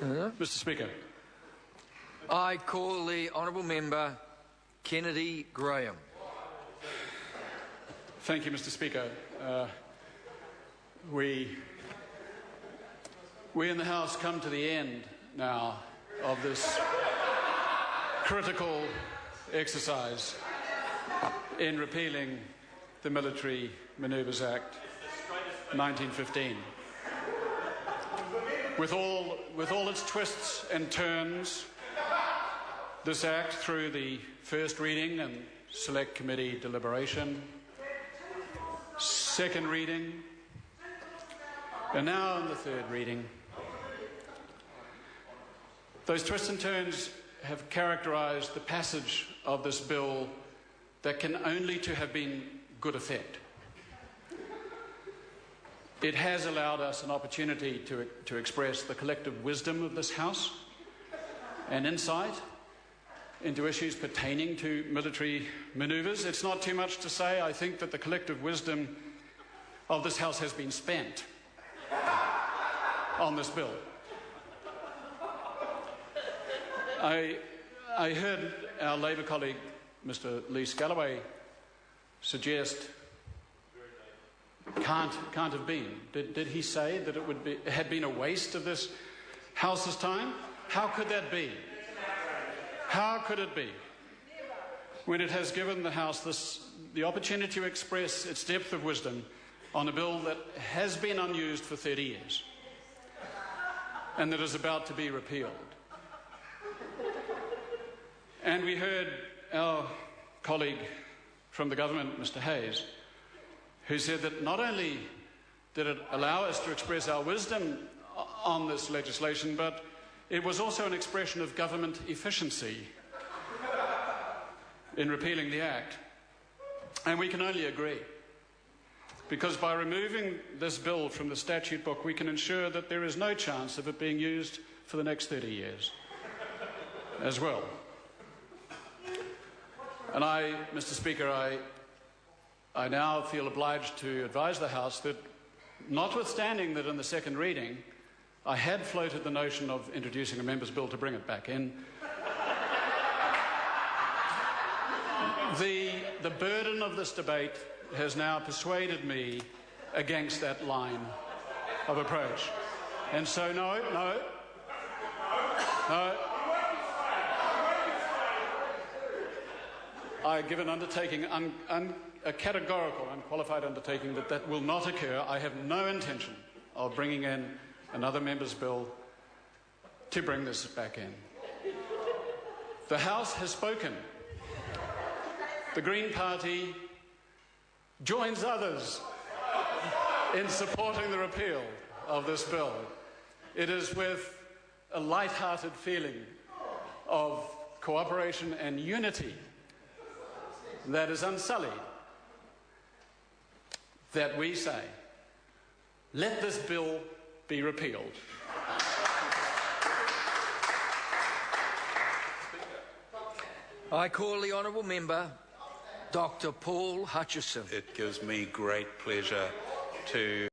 Mr. Speaker. I call the honourable member Kennedy Graham. Thank you, Mr. Speaker. We in the House come to the end now of this critical exercise in repealing the Military Manoeuvres Act 1915. With all its twists and turns, this Act, through the first reading and select committee deliberation, second reading, and now in the third reading, those twists and turns have characterised the passage of this bill that can only to have been good effect. It has allowed us an opportunity to express the collective wisdom of this House and insight into issues pertaining to military manoeuvres. It's not too much to say, I think, that the collective wisdom of this House has been spent on this bill. I heard our Labour colleague, Mr. Lee Scalloway, suggest can't have been. Did he say that it had been a waste of this House's time? How could that be? How could it be when it has given the House the opportunity to express its depth of wisdom on a bill that has been unused for 30 years and that is about to be repealed? And we heard our colleague from the government, Mr. Hayes, who said that not only did it allow us to express our wisdom on this legislation, but it was also an expression of government efficiency in repealing the Act. And we can only agree, because by removing this bill from the statute book, we can ensure that there is no chance of it being used for the next 30 years as well. And Mr. Speaker, I now feel obliged to advise the House that, notwithstanding that in the second reading I had floated the notion of introducing a member's bill to bring it back in, the burden of this debate has now persuaded me against that line of approach. And so, no. I give an undertaking, a categorical, unqualified undertaking that will not occur. I have no intention of bringing in another member's bill to bring this back in. The House has spoken. The Green Party joins others in supporting the repeal of this bill. It is with a light-hearted feeling of cooperation and unity that is unsullied that we say, let this bill be repealed. I call the honourable member Dr. Paul Hutchison. It gives me great pleasure to